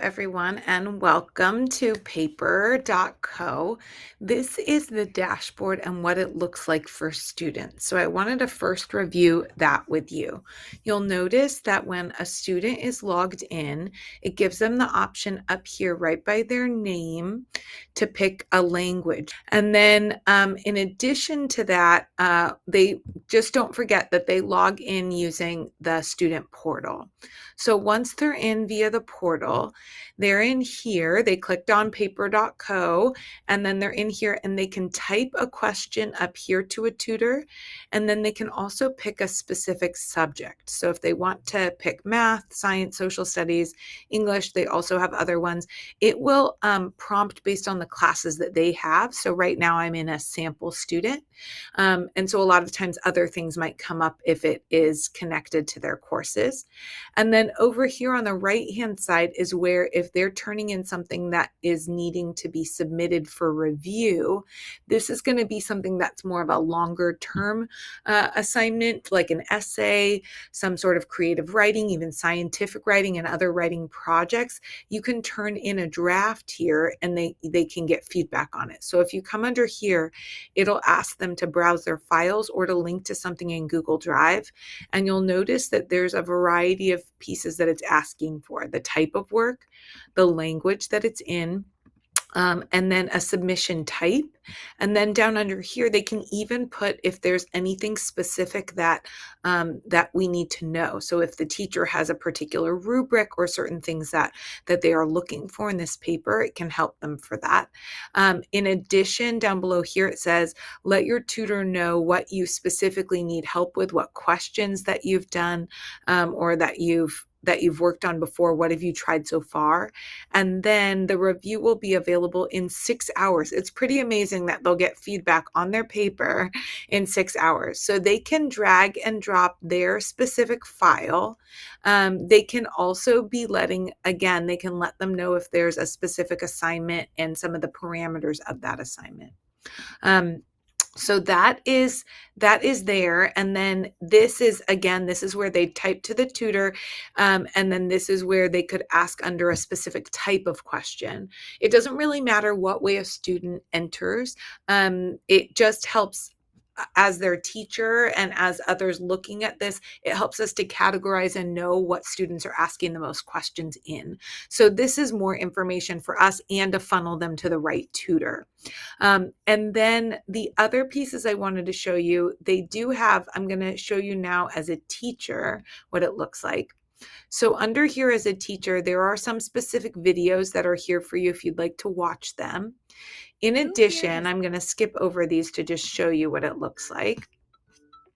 everyone, and welcome to PaperCo. This is the dashboard and what it looks like for students. So I wanted to first review that with you. You'll notice that when a student is logged in, it gives them the option up here right by their name to pick a language. And then in addition to that, they just don't forget that they log in using the student portal. So once they're in via the portal, they're in here, they clicked on paper.co, and then they're in here and they can type a question up here to a tutor, and then they can also pick a specific subject. So if they want to pick math, science, social studies, English, they also have other ones. It will prompt based on the classes that they have. So right now I'm in a sample student. And so a lot of times other things might come up if it is connected to their courses. And then over here on the right-hand side is where if they're turning in something that is needing to be submitted for review, this is going to be something that's more of a longer term assignment, like an essay, some sort of creative writing, even scientific writing and other writing projects. You can turn in a draft here and they can get feedback on it. So if you come under here, it'll ask them to browse their files or to link to something in Google Drive. And you'll notice that there's a variety of pieces that it's asking for: the type of work, the language that it's in, and then a submission type. And then down under here, they can even put if there's anything specific that that we need to know. So if the teacher has a particular rubric or certain things that they are looking for in this paper, it can help them for that. In addition, down below here, it says, let your tutor know what you specifically need help with, what questions that you've done or that you've worked on before. What have you tried so far? And then the review will be available in 6 hours. It's pretty amazing that they'll get feedback on their paper in 6 hours. So they can drag and drop their specific file. They can also be they can let them know if there's a specific assignment and some of the parameters of that assignment. So that is there. And then this is where they type to the tutor. And then this is where they could ask under a specific type of question. It doesn't really matter what way a student enters. It just helps as their teacher and as others looking at this, it helps us to categorize and know what students are asking the most questions in. So this is more information for us and to funnel them to the right tutor. And then the other pieces I wanted to show you, I'm going to show you now as a teacher what it looks like. So under here as a teacher, there are some specific videos that are here for you if you'd like to watch them. In addition, I'm going to skip over these to just show you what it looks like.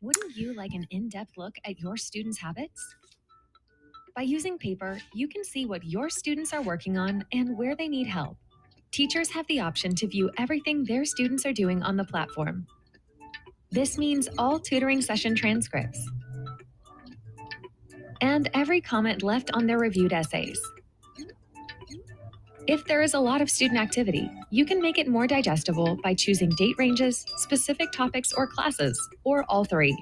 Wouldn't you like an in-depth look at your students' habits? By using Paper, you can see what your students are working on and where they need help. Teachers have the option to view everything their students are doing on the platform. This means all tutoring session transcripts and every comment left on their reviewed essays. If there is a lot of student activity, you can make it more digestible by choosing date ranges, specific topics or classes, or all three.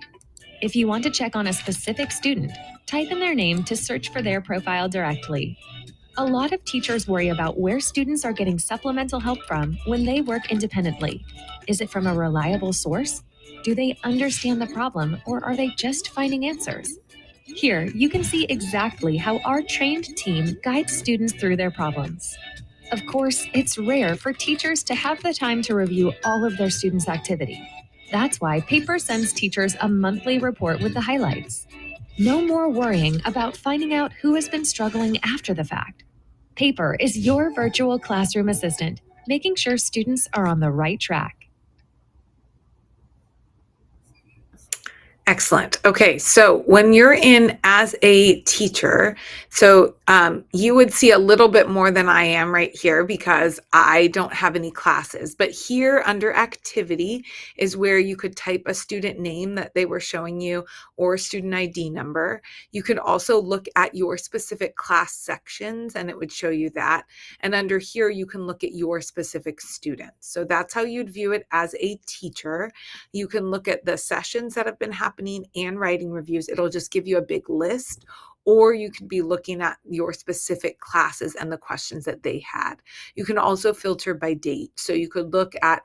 If you want to check on a specific student, type in their name to search for their profile directly. A lot of teachers worry about where students are getting supplemental help from when they work independently. Is it from a reliable source? Do they understand the problem, or are they just finding answers? Here, you can see exactly how our trained team guides students through their problems. Of course, it's rare for teachers to have the time to review all of their students' activity. That's why Paper sends teachers a monthly report with the highlights. No more worrying about finding out who has been struggling after the fact. Paper is your virtual classroom assistant, making sure students are on the right track. Excellent. Okay, so when you're in as a teacher, so you would see a little bit more than I am right here because I don't have any classes. But here under activity is where you could type a student name that they were showing you or student ID number. You could also look at your specific class sections and it would show you that. And under here, you can look at your specific students. So that's how you'd view it as a teacher. You can look at the sessions that have been happening and writing reviews. It'll just give you a big list. or you could be looking at your specific classes and the questions that they had. You can also filter by date. So you could look at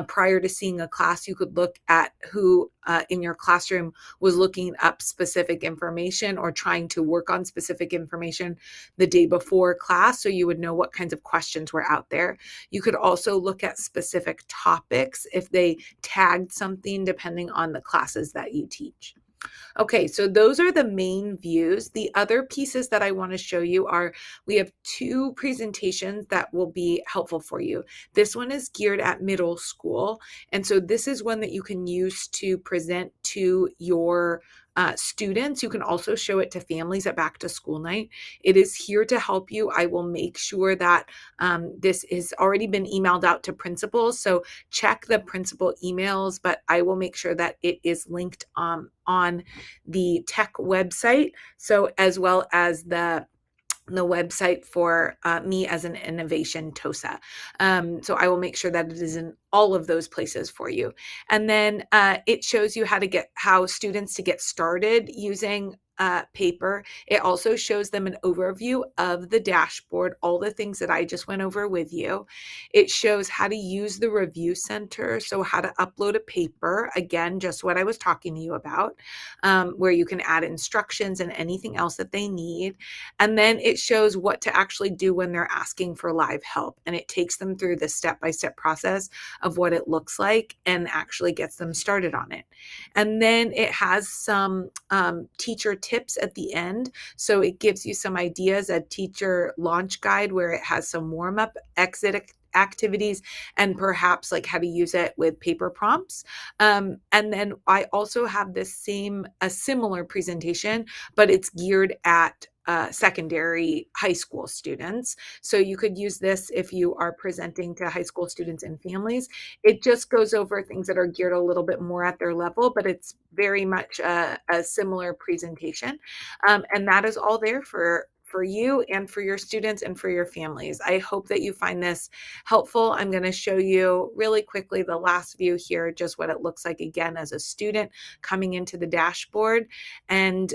prior to seeing a class, you could look at who in your classroom was looking up specific information or trying to work on specific information the day before class, so you would know what kinds of questions were out there. You could also look at specific topics if they tagged something depending on the classes that you teach. Okay, so those are the main views. The other pieces that I want to show you are, we have two presentations that will be helpful for you. This one is geared at middle school. And so this is one that you can use to present to your students. You can also show it to families at back to school night. It is here to help you. I will make sure that this has already been emailed out to principals. So check the principal emails, but I will make sure that it is linked on the tech website, so as well as the website for me as an innovation TOSA. So I will make sure that it is in all of those places for you. And then it shows you how students to get started using paper. It also shows them an overview of the dashboard, all the things that I just went over with you. It shows how to use the review center, so how to upload a paper, again, just what I was talking to you about, where you can add instructions and anything else that they need. And then it shows what to actually do when they're asking for live help. And it takes them through the step-by-step process of what it looks like and actually gets them started on it. And then it has some teacher tips at the end. So it gives you some ideas, a teacher launch guide where it has some warm-up, exit activities, and perhaps like how to use it with paper prompts. And then I also have a similar presentation, but it's geared at secondary high school students. So you could use this if you are presenting to high school students and families. It just goes over things that are geared a little bit more at their level, but it's very much a similar presentation. And that is all there for you and for your students and for your families. I hope that you find this helpful. I'm going to show you really quickly the last view here, just what it looks like again as a student coming into the dashboard. And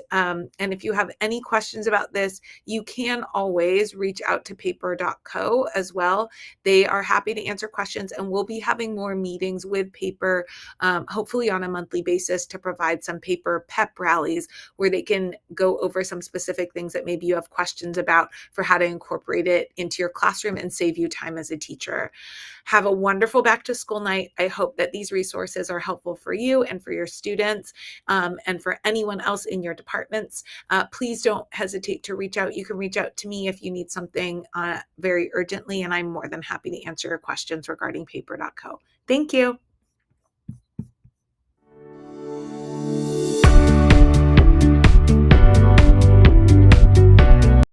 if you have any questions about this, you can always reach out to paper.co as well. They are happy to answer questions, and we'll be having more meetings with Paper, hopefully on a monthly basis, to provide some paper pep rallies where they can go over some specific things that maybe you have questions about for how to incorporate it into your classroom and save you time as a teacher. Have a wonderful back to school night. I hope that these resources are helpful for you and for your students, and for anyone else in your departments. Please don't hesitate to reach out. You can reach out to me if you need something very urgently, and I'm more than happy to answer your questions regarding paper.co. Thank you.